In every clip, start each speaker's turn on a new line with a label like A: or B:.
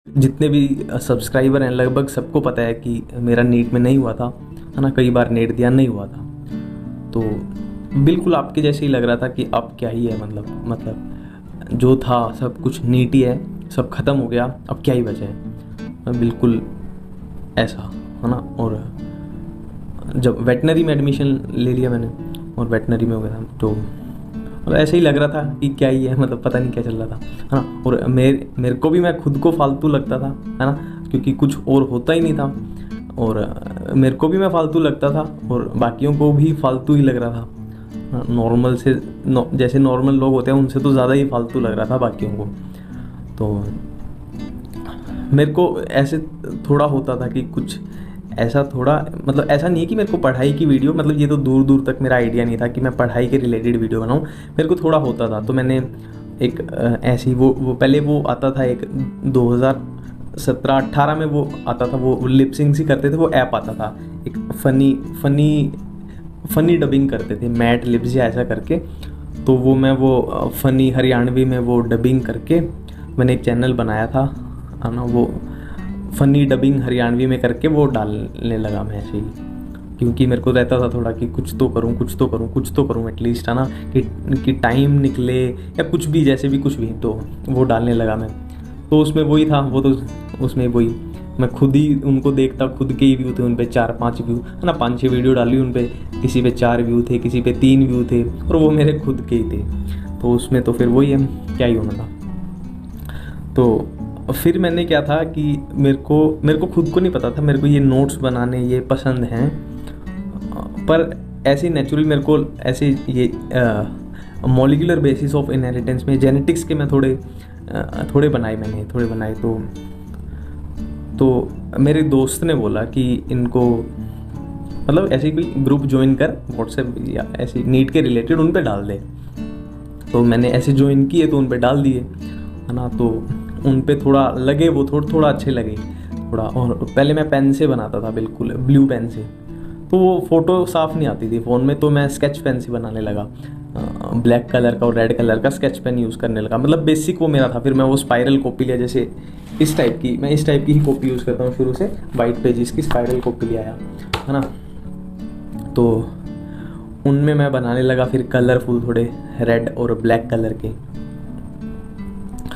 A: जितने भी सब्सक्राइबर हैं लगभग सबको पता है कि मेरा नीट में नहीं हुआ था, है ना। कई बार नेट दिया, नहीं हुआ था। तो बिल्कुल आपके जैसे ही लग रहा था कि अब क्या ही है, मतलब जो था सब कुछ नीट ही है, सब ख़त्म हो गया, अब क्या ही बचा है। बिल्कुल ऐसा, है ना। और जब वेटनरी में एडमिशन ले लिया मैंने और वेटनरी में हो गया था, तो मतलब ऐसे ही लग रहा था कि क्या ही है, मतलब पता नहीं क्या चल रहा था, है ना। और मेरे को भी, मैं खुद को फालतू लगता था, है ना, क्योंकि कुछ और होता ही नहीं था। और मेरे को भी मैं फालतू लगता था और बाकियों को भी फालतू ही लग रहा था। नॉर्मल से जैसे नॉर्मल लोग होते हैं उनसे तो ज़्यादा ही फालतू लग रहा था बाकियों को। तो मेरे को ऐसे थोड़ा होता था कि कुछ ऐसा थोड़ा, मतलब ऐसा नहीं है कि मेरे को पढ़ाई की वीडियो, मतलब ये तो दूर दूर तक मेरा आइडिया नहीं था कि मैं पढ़ाई के रिलेटेड वीडियो बनाऊँ। मेरे को थोड़ा होता था, तो मैंने एक ऐसी वो पहले वो आता था एक 2017-18 में वो आता था, वो लिपसिंग सी करते थे, वो ऐप आता था एक फ़नी फनी फ़नी डबिंग करते थे, मैट लिप्स या ऐसा करके। तो वो मैं वो फ़नी हरियाणवी में वो डबिंग करके मैंने एक चैनल बनाया था, है ना। वो फ़नी डबिंग हरियाणवी में करके वो डालने लगा मैं ऐसे ही, क्योंकि मेरे को रहता था थोड़ा कि कुछ तो करूँ, कुछ तो करूँ, कुछ तो करूँ एटलीस्ट, है ना, कि टाइम निकले या कुछ भी, जैसे भी कुछ भी। तो वो डालने लगा मैं, तो उसमें वही था, वो तो उसमें वही मैं खुद ही उनको देखता, खुद के ही व्यू थे उन पे, 4-5 व्यू, है ना, 5-6 वीडियो डाली उन पे, किसी पे 4 व्यू थे, किसी पे 3 व्यू थे, और वो मेरे खुद के ही थे। तो उसमें तो फिर वही है, क्या ही होना था। तो फिर मैंने क्या था कि मेरे को खुद को नहीं पता था मेरे को ये नोट्स बनाने ये पसंद हैं, पर ऐसे नेचुरल मेरे को ऐसे ये मॉलिक्यूलर बेसिस ऑफ इनहेरिटेंस में जेनेटिक्स के मैं थोड़े बनाए। तो मेरे दोस्त ने बोला कि इनको, मतलब ऐसे कोई ग्रुप ज्वाइन कर व्हाट्सएप या ऐसे नीट के रिलेटेड, उन पे डाल दे। तो मैंने ऐसे ज्वाइन किए तो उन पे डाल दिए, है ना। तो उन पे थोड़ा लगे, वो थोड़ा अच्छे लगे थोड़ा। और पहले मैं पेन से बनाता था, बिल्कुल ब्लू पेन से, तो वो फ़ोटो साफ़ नहीं आती थी फ़ोन में, तो मैं स्केच पेन से बनाने लगा। ब्लैक कलर का और रेड कलर का स्केच पेन यूज़ करने लगा, मतलब बेसिक वो मेरा था। फिर मैं वो स्पाइरल कॉपी लिया, जैसे इस टाइप की, मैं इस टाइप की ही कॉपी यूज़ करता हूँ शुरू से, वाइट पेजेस की स्पाइरल कॉपी ले आया, है ना। तो उनमें मैं बनाने लगा फिर कलरफुल थोड़े रेड और ब्लैक कलर के,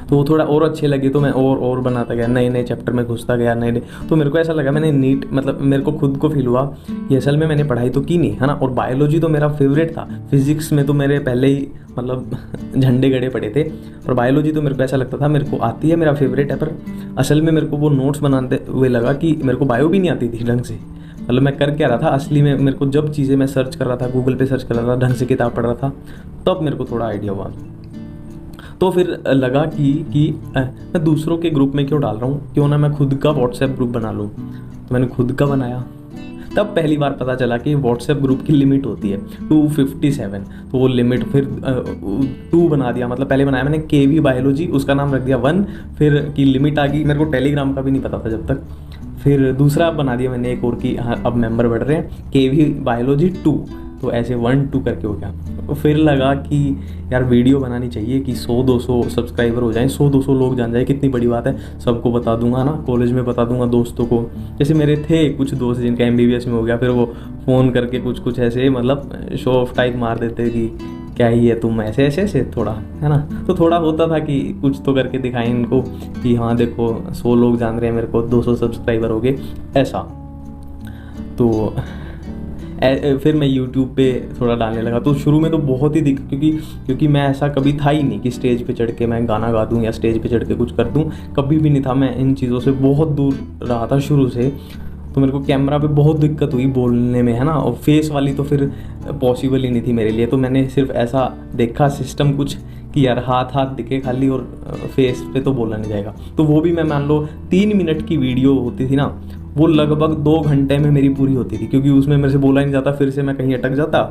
A: तो वो थोड़ा और अच्छे लगे। तो मैं और बनाता गया, नए नए चैप्टर में घुसता गया, नए नए। तो मेरे को ऐसा लगा मैंने नीट, मतलब मेरे को खुद को फील हुआ कि असल में मैंने पढ़ाई तो की नहीं, है ना। और बायोलॉजी तो मेरा फेवरेट था, फिजिक्स में तो मेरे पहले ही मतलब झंडे गड़े पड़े थे, पर बायोलॉजी तो मेरे को ऐसा लगता था मेरे को आती है, मेरा फेवरेट है। पर असल में मेरे को वो नोट्स बनाते हुए लगा कि मेरे को बायो भी नहीं आती थी ढंग से। मतलब मैं कर क्या रहा था असली में, मेरे को जब चीज़ें मैं सर्च कर रहा था, गूगल पे सर्च कर रहा था, ढंग से किताब पढ़ रहा था, तब मेरे को थोड़ा आइडिया हुआ। तो फिर लगा कि मैं दूसरों के ग्रुप में क्यों डाल रहा हूँ, क्यों ना मैं खुद का व्हाट्सएप ग्रुप बना लूँ। तो मैंने खुद का बनाया, तब पहली बार पता चला कि व्हाट्सएप ग्रुप की लिमिट होती है 257। तो वो लिमिट फिर 2 बना दिया, मतलब पहले बनाया मैंने केवी बायोलॉजी, उसका नाम रख दिया 1, फिर की लिमिट आ गई। मेरे को टेलीग्राम का भी नहीं पता था जब तक। फिर दूसरा बना दिया मैंने एक और कि हाँ अब मेंबर बढ़ रहे हैं, केवी बायोलॉजी 2, तो ऐसे 1-2 करके हो गया। तो फिर लगा कि यार वीडियो बनानी चाहिए कि 100-200 सब्सक्राइबर हो जाएं, 100-200 लोग जान जाए, कितनी बड़ी बात है। सबको बता दूंगा ना, कॉलेज में बता दूंगा दोस्तों को। जैसे मेरे थे कुछ दोस्त जिनका MBBS में हो गया, फिर वो फ़ोन करके कुछ ऐसे मतलब शो ऑफ टाइप मार देते कि क्या ही है तुम, ऐसे थोड़ा, है ना। तो थोड़ा होता था कि कुछ तो करके दिखाएं इनको कि हाँ देखो 100 लोग जान रहे हैं मेरे को, 200 सब्सक्राइबर हो गए, ऐसा। तो फिर मैं यूट्यूब पे थोड़ा डालने लगा। तो शुरू में तो बहुत ही क्योंकि मैं ऐसा कभी था ही नहीं कि स्टेज पे चढ़ के मैं गाना गा दूँ या स्टेज पे चढ़ के कुछ कर दूँ, कभी भी नहीं था। मैं इन चीज़ों से बहुत दूर रहा था शुरू से। तो मेरे को कैमरा पे बहुत दिक्कत हुई बोलने में, है ना। और फेस वाली तो फिर पॉसिबल ही नहीं थी मेरे लिए। तो मैंने सिर्फ ऐसा देखा सिस्टम कुछ कि यार हाथ दिखे खाली और फेस पे तो बोला नहीं जाएगा। तो वो भी मैं मान लो 3 मिनट की वीडियो होती थी ना, वो लगभग 2 घंटे में मेरी पूरी होती थी, क्योंकि उसमें मेरे से बोला नहीं जाता, फिर से मैं कहीं अटक जाता,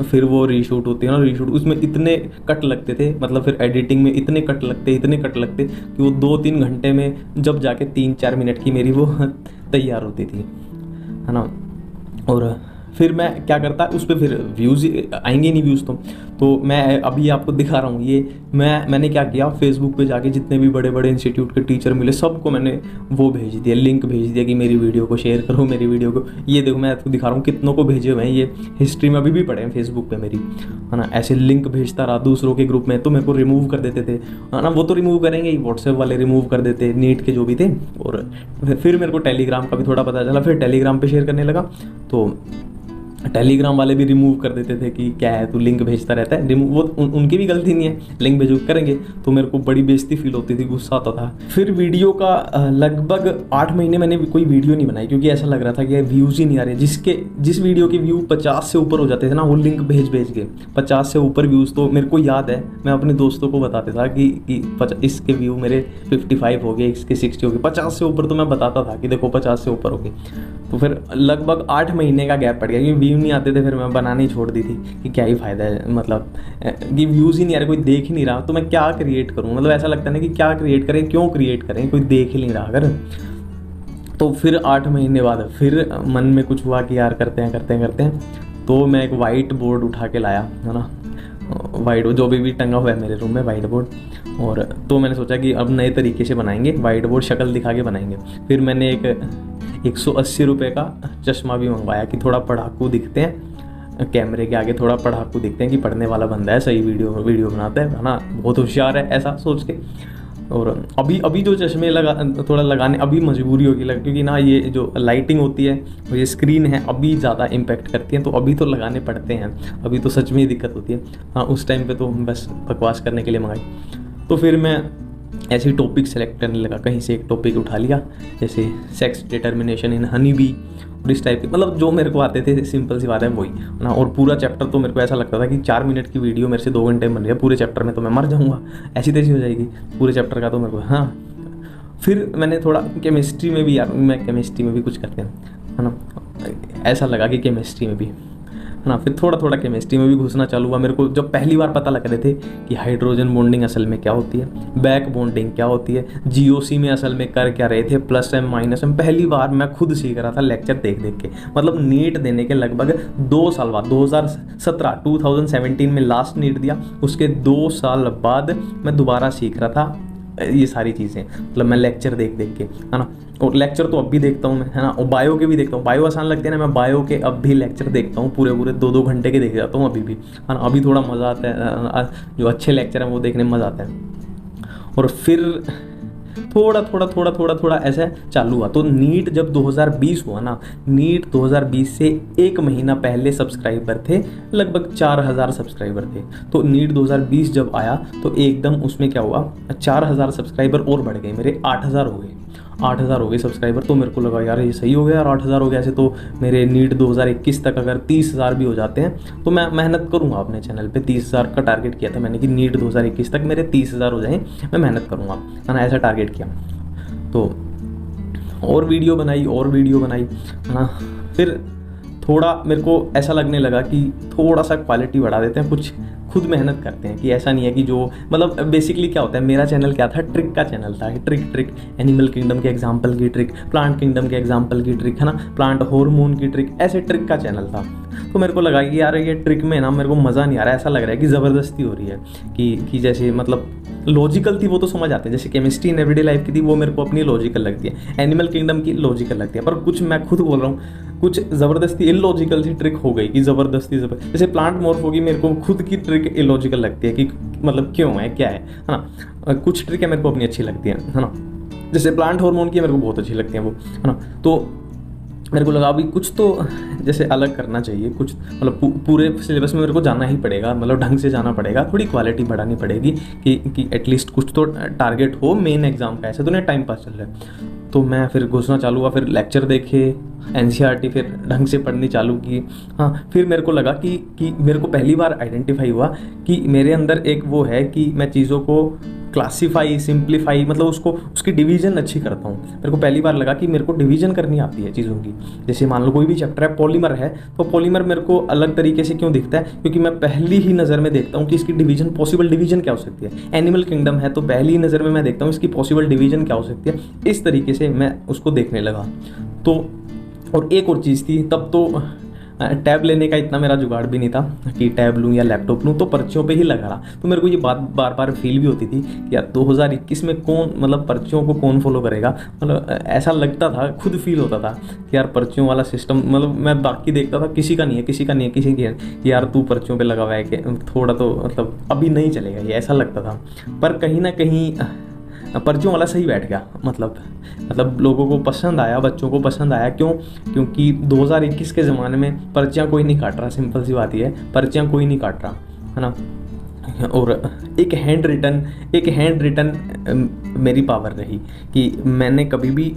A: फिर वो रीशूट होती है ना, रीशूट उसमें इतने कट लगते थे, मतलब फिर एडिटिंग में इतने कट लगते कि वो 2-3 घंटे में जब जाके 3-4 मिनट की मेरी वो तैयार होती थी, है ना। और फिर मैं क्या करता, उस पर फिर व्यूज़ आएंगे नहीं, व्यूज़ तो मैं अभी आपको दिखा रहा हूँ ये मैंने क्या किया, फेसबुक पे जाके जितने भी बड़े बड़े इंस्टीट्यूट के टीचर मिले सबको मैंने वो भेज दिया, लिंक भेज दिया कि मेरी वीडियो को शेयर करो, मेरी वीडियो को, ये देखो मैं आपको दिखा रहा हूँ कितनों को भेजे हुए हैं, ये हिस्ट्री में अभी भी पड़े हैं फेसबुक पे मेरी, है ना। ऐसे लिंक भेजता रहा दूसरों के ग्रुप में, तो मेरे को रिमूव कर देते थे, है ना। वो तो रिमूव करेंगे ही, व्हाट्सएप वाले रिमूव कर देते, नीट के जो भी थे। और फिर मेरे को टेलीग्राम का भी थोड़ा पता चला, फिर टेलीग्राम पे शेयर करने लगा, तो टेलीग्राम वाले भी रिमूव कर देते थे कि क्या है तू लिंक भेजता रहता है, रिमूव, वो उनकी भी गलती नहीं है, लिंक भेजो करेंगे। तो मेरे को बड़ी बेइज्जती फील होती थी, गुस्सा आता था। फिर वीडियो का लगभग 8 महीने मैंने कोई वीडियो नहीं बनाई, क्योंकि ऐसा लग रहा था कि व्यूज़ ही नहीं आ रहे। जिस वीडियो के व्यू 50 से ऊपर हो जाते थे ना, वो लिंक भेज के 50 से ऊपर व्यूज़, तो मेरे को याद है मैं अपने दोस्तों को बताता था कि इसके व्यू मेरे 55 हो गए, इसके 60 हो गए, 50 से ऊपर तो मैं बताता था कि देखो 50 से ऊपर हो गए। तो फिर लगभग 8 महीने का गैप पड़ गया, क्योंकि व्यू नहीं आते थे, फिर मैं बनानी ही छोड़ दी थी कि क्या ही फ़ायदा है, मतलब कि व्यूज़ ही नहीं आ रहे, कोई देख ही नहीं रहा, तो मैं क्या क्रिएट करूँ, मतलब ऐसा लगता है ना कि क्या क्रिएट करें, क्यों क्रिएट करें, कोई देख ही नहीं रहा अगर। तो फिर 8 महीने बाद फिर मन में कुछ हुआ कि यार करते हैं, तो मैं एक वाइट बोर्ड उठा के लाया, है ना, वाइट जो भी टंगा हुआ है मेरे रूम में वाइट बोर्ड। और तो मैंने सोचा कि अब नए तरीके से बनाएंगे, वाइट बोर्ड शक्ल दिखा के बनाएंगे। फिर मैंने एक 180 रुपये का चश्मा भी मंगवाया कि थोड़ा पढ़ाकू दिखते हैं, कैमरे के आगे थोड़ा पढ़ाकू दिखते हैं कि पढ़ने वाला बंदा है, सही वीडियो बनाता है ना, बहुत होशियार है, ऐसा सोच के। और अभी जो चश्मे थोड़ा लगाने अभी मजबूरी होगी क्योंकि ना ये जो लाइटिंग होती है और ये स्क्रीन है अभी ज़्यादा इम्पैक्ट करती है, तो अभी तो लगाने पड़ते हैं, अभी तो सच में ही दिक्कत होती है। हाँ, उस टाइम पे तो बस बकवास करने के लिए मंगाई। तो फिर मैं ऐसे ही टॉपिक सेलेक्ट करने लगा, कहीं से एक टॉपिक उठा लिया, जैसे sex determination in honey bee, और इस टाइप के, मतलब जो मेरे को आते थे, सिंपल सी बात है वही ना। और पूरा चैप्टर तो मेरे को ऐसा लगता था कि 4 मिनट की वीडियो मेरे से 2 घंटे बन रही है, पूरे चैप्टर में तो मैं मर जाऊँगा, ऐसी तैसी हो जाएगी पूरे चैप्टर का, तो मेरे को। हाँ, फिर मैंने थोड़ा केमिस्ट्री में भी, यार मैं केमिस्ट्री में भी कुछ करते हैं, है ना, ऐसा लगा कि केमिस्ट्री में भी, है ना। फिर थोड़ा केमिस्ट्री में भी घुसना चालू हुआ। मेरे को जब पहली बार पता लग रहे थे कि हाइड्रोजन बॉन्डिंग असल में क्या होती है, बैक बॉन्डिंग क्या होती है, जीओसी में असल में कर क्या रहे थे, प्लस एम माइनस एम, पहली बार मैं खुद सीख रहा था लेक्चर देख के। मतलब नीट देने के लगभग 2 साल बाद, 2017 में लास्ट नीट दिया, उसके 2 साल बाद मैं दोबारा सीख रहा था ये सारी चीज़ें, मतलब मैं लेक्चर देख के, है ना। और लेक्चर तो अब भी देखता हूँ मैं, है ना, और बायो के भी देखता हूँ, बायो आसान लगते हैं ना, मैं बायो के अब भी लेक्चर देखता हूँ, पूरे 2-2 घंटे के देख जाता हूँ अभी भी, है ना। अभी थोड़ा मज़ा आता है, जो अच्छे लेक्चर हैं वो देखने में मज़ा आता है। और फिर थोड़ा ऐसा चालू हुआ। तो नीट जब 2020 हुआ ना, नीट 2020 से 1 महीना पहले सब्सक्राइबर थे लगभग 4000 सब्सक्राइबर थे। तो नीट 2020 जब आया तो एकदम उसमें क्या हुआ, 4000 सब्सक्राइबर और बढ़ गए, मेरे 8000 हो गए, 8000 हो गए सब्सक्राइबर। तो मेरे को लगा यार ये सही हो गया यार, 8000 हो गया। ऐसे तो मेरे नीट 2021 तक अगर 30,000 भी हो जाते हैं तो मैं मेहनत करूँगा अपने चैनल पे। 30,000 का टारगेट किया था मैंने कि नीट 2021 तक मेरे 30,000 हो जाएं, मैं मेहनत करूँगा, है ना, ऐसा टारगेट किया। तो और वीडियो बनाई, है ना। फिर थोड़ा मेरे को ऐसा लगने लगा कि थोड़ा सा क्वालिटी बढ़ा देते हैं, कुछ खुद मेहनत करते हैं, कि ऐसा नहीं है कि जो, मतलब बेसिकली क्या होता है, मेरा चैनल क्या था, ट्रिक का चैनल था, ट्रिक एनिमल किंगडम के एग्जांपल की ट्रिक, प्लांट किंगडम के एग्जांपल की ट्रिक, है ना, प्लांट हार्मोन की ट्रिक, ऐसे ट्रिक का चैनल था। तो मेरे को लगा कि यार ये ट्रिक में ना मेरे को मज़ा नहीं आ रहा है, ऐसा लग रहा है कि ज़बरदस्ती हो रही है, कि जैसे मतलब लॉजिकल थी वो तो समझ आते हैं, जैसे केमिस्ट्री इन एवरीडे लाइफ की थी वो मेरे को अपनी लॉजिकल लगती है, एनिमल किंगडम की लॉजिकल लगती है, पर कुछ मैं खुद बोल रहा हूँ कुछ ज़बरदस्ती इलॉजिकल सी ट्रिक हो गई कि ज़बरदस्ती जैसे प्लांट मॉर्फोलॉजी मेरे को खुद की ट्रिक इलॉजिकल लगती है कि मतलब क्यों है, क्या है ना। कुछ ट्रिक मेरे को अपनी अच्छी लगती है ना, जैसे प्लांट हार्मोन की मेरे को बहुत अच्छी लगती है वो, है ना। तो मेरे को लगा अभी कुछ तो जैसे अलग करना चाहिए, कुछ मतलब पूरे सिलेबस में मेरे को जाना ही पड़ेगा, मतलब ढंग से जाना पड़ेगा, थोड़ी क्वालिटी बढ़ानी पड़ेगी कि एटलीस्ट कुछ तो टारगेट हो मेन एग्जाम का, ऐसे तो नहीं टाइम पास चल रहा है। तो मैं फिर घुसना चालू हुआ, फिर लेक्चर देखे, एनसीईआरटी फिर ढंग से पढ़नी चालू की। हाँ, फिर मेरे को लगा कि मेरे को पहली बार आइडेंटिफाई हुआ कि मेरे अंदर एक वो है कि मैं चीज़ों को क्लासीफाई, सिंप्लीफाई, मतलब उसकी डिवीज़न अच्छी करता हूँ। मेरे को पहली बार लगा कि मेरे को डिवीज़न करनी आती है चीज़ों की। जैसे मान लो कोई भी चैप्टर है, पॉलीमर है, तो पॉलीमर मेरे को अलग तरीके से क्यों दिखता है, क्योंकि मैं पहली ही नज़र में देखता हूँ कि इसकी डिवीज़न, पॉसिबल डिवीज़न क्या हो सकती है। एनिमल किंगडम है तो पहली ही नज़र में मैं देखता हूँ इसकी पॉसिबल डिवीज़न क्या हो सकती है, इस तरीके से मैं उसको देखने लगा। तो और एक और चीज़ थी, तब तो टैब लेने का इतना मेरा जुगाड़ भी नहीं था कि टैब लूँ या लैपटॉप लूँ, तो पर्चियों पे ही लगा रहा। तो मेरे को ये बात बार बार फील भी होती थी कि यार 2021 में कौन मतलब पर्चियों को कौन फॉलो करेगा। मतलब ऐसा लगता था, खुद फील होता था कि यार पर्चियों वाला सिस्टम, मतलब मैं बाकी देखता था किसी का नहीं है, किसी का नहीं है, किसी की है कि यार तू पर्चियों पे लगा हुआ है कि थोड़ा तो मतलब अभी नहीं चलेगा ये, ऐसा लगता था। पर कहीं ना कहीं पर्चियों वाला सही बैठ गया। मतलब लोगों को पसंद आया, बच्चों को पसंद आया। क्यों? क्योंकि 2021 के ज़माने में पर्चियाँ कोई नहीं काट रहा, सिंपल सी बात ये है, पर्चियाँ कोई नहीं काट रहा है ना। और एक हैंड रिटन मेरी पावर रही कि मैंने कभी भी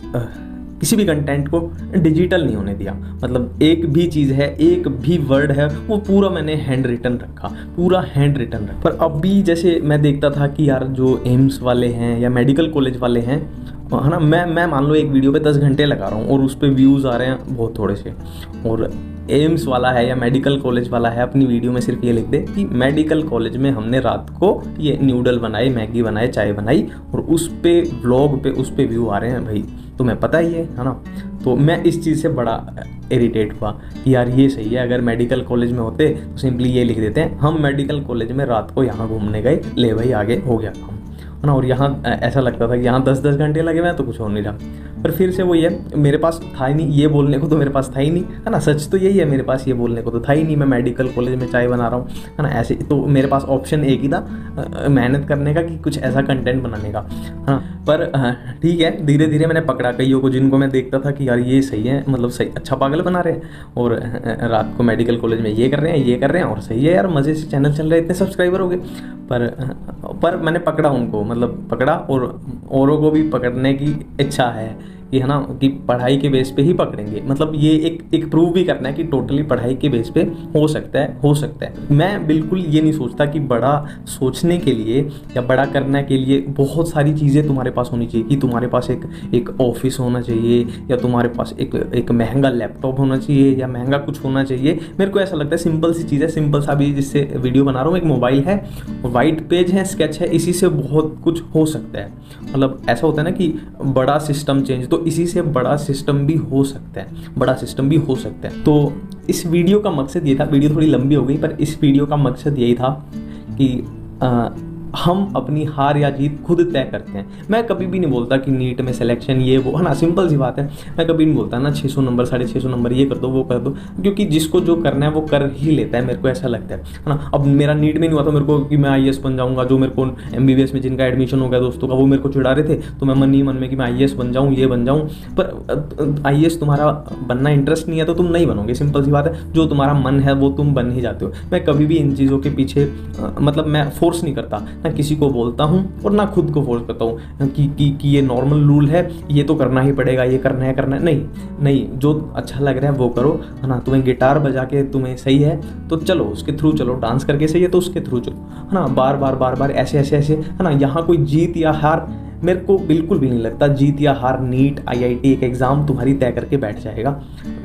A: किसी भी कंटेंट को डिजिटल नहीं होने दिया। मतलब एक भी चीज़ है, एक भी वर्ड है, वो पूरा मैंने हैंड रिटन रखा, पूरा हैंड रिटन रखा। पर अभी जैसे मैं देखता था कि यार जो एम्स वाले हैं या मेडिकल कॉलेज वाले हैं, है ना, मैं मान लो एक वीडियो पे 10 घंटे लगा रहा हूँ और उस पर व्यूज़ आ रहे हैं बहुत थोड़े से, और एम्स वाला है या मेडिकल कॉलेज वाला है अपनी वीडियो में सिर्फ ये लिख दे कि मेडिकल कॉलेज में हमने रात को ये न्यूडल बनाए, मैगी बनाए, चाय बनाई, और उस पे व्लॉग पे उस पे व्यू आ रहे हैं भाई, तुम्हें पता ही है ना। तो मैं इस चीज़ से बड़ा इरिटेट हुआ कि यार ये सही है, अगर मेडिकल कॉलेज में होते तो सिंपली ये लिख देते हैं हम मेडिकल कॉलेज में रात को यहाँ घूमने गए, ले भाई आगे हो गया काम, है ना। और यहाँ ऐसा लगता था कि यहाँ 10-10 घंटे लगे हुए हैं तो कुछ हो नहीं रहा। पर फिर से वही है, मेरे पास था ही नहीं ये बोलने को, तो मेरे पास था ही नहीं, है ना। सच तो यही है, मेरे पास ये बोलने को तो था ही नहीं, मैं मेडिकल कॉलेज में चाय बना रहा हूँ, है ना। ऐसे तो मेरे पास ऑप्शन एक ही था मेहनत करने का, कि कुछ ऐसा कंटेंट बनाने का, हाँ। पर ठीक है, धीरे धीरे मैंने पकड़ा कईयों को जिनको मैं देखता था कि यार ये सही है, मतलब सही अच्छा पागल बना रहे हैं, और रात को मेडिकल कॉलेज में ये कर रहे हैं, ये कर रहे हैं, और सही है यार, मज़े से चैनल चल रहे हैं, इतने सब्सक्राइबर हो गए। पर मैंने पकड़ा उनको, मतलब पकड़ा, और औरों को भी पकड़ने की इच्छा है कि, है ना, कि पढ़ाई के बेस पे ही पकड़ेंगे। मतलब ये एक प्रूव भी करना है कि टोटली पढ़ाई के बेस पे हो सकता है। मैं बिल्कुल ये नहीं सोचता कि बड़ा सोचने के लिए या बड़ा करने के लिए बहुत सारी चीज़ें तुम्हारे पास होनी चाहिए, कि तुम्हारे पास एक ऑफिस होना चाहिए, या तुम्हारे पास एक महंगा लैपटॉप होना चाहिए, या महंगा कुछ होना चाहिए। मेरे को ऐसा लगता है सिंपल सी चीज़ है, सिंपल सा भी जिससे वीडियो बना रहा हूँ, एक मोबाइल है, वाइट पेज है, स्केच है, इसी से बहुत कुछ हो सकता है। मतलब ऐसा होता है ना कि बड़ा सिस्टम चेंज, तो इसी से बड़ा सिस्टम भी हो सकता है, तो इस वीडियो का मकसद ये था, वीडियो थोड़ी लंबी हो गई, पर इस वीडियो का मकसद यही था कि हम अपनी हार या जीत खुद तय करते हैं। मैं कभी भी नहीं बोलता कि नीट में सिलेक्शन ये वो, है ना, सिंपल सी बात है। मैं कभी नहीं बोलता ना 600 नंबर 650 नंबर ये कर दो वो कर दो, क्योंकि जिसको जो करना है वो कर ही लेता है, मेरे को ऐसा लगता है ना। अब मेरा नीट में नहीं हुआ था मेरे को कि मैं IAS बन जाऊँगा, जो मेरे को MBBS में जिनका एडमिशन हो गया दोस्तों का, वो मेरे को चिढ़ा रहे थे, तो मैं मन ही मन में कि मैं IAS बन जाऊँ, ये बन जाऊँ। पर IAS तुम्हारा बनना इंटरेस्ट नहीं है तो तुम नहीं बनोगे, सिंपल सी बात है। जो तुम्हारा मन है वो तुम बन ही जाते हो। मैं कभी भी इन चीज़ों के पीछे मतलब मैं फोर्स नहीं करता, ना किसी को बोलता हूँ और ना खुद को फोर्स करता हूँ कि ये नॉर्मल रूल है, ये तो करना ही पड़ेगा, ये करना है। नहीं, जो अच्छा लग रहा है वो करो, है ना। तुम्हें गिटार बजा के तुम्हें सही है तो चलो उसके थ्रू चलो, डांस करके सही है तो उसके थ्रू चलो, है ना। बार ऐसे, है ना। यहाँ कोई जीत या हार मेरे को बिल्कुल भी नहीं लगता, जीत या हार नीट IIT एक एग्ज़ाम तुम्हारी तय करके बैठ जाएगा।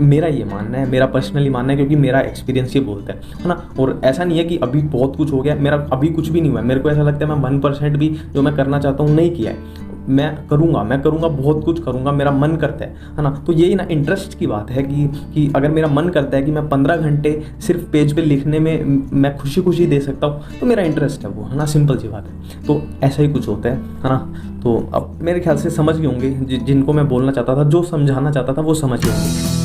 A: मेरा ये मानना है, मेरा पर्सनली मानना है, क्योंकि मेरा एक्सपीरियंस ये बोलता है ना। और ऐसा नहीं है कि अभी बहुत कुछ हो गया, मेरा अभी कुछ भी नहीं हुआ है। मेरे को ऐसा लगता है मैं 1% भी जो मैं करना चाहता हूँ नहीं किया है। मैं करूँगा, बहुत कुछ करूँगा, मेरा मन करता है ना। तो यही ना इंटरेस्ट की बात है कि अगर मेरा मन करता है कि मैं 15 घंटे सिर्फ पेज पे लिखने में मैं खुशी दे सकता हूँ, तो मेरा इंटरेस्ट है वो, है ना, सिंपल सी बात है। तो ऐसा ही कुछ होता है ना। तो अब मेरे ख्याल से समझ गए होंगे जिनको मैं बोलना चाहता था, जो समझाना चाहता था वो समझ गए होंगे।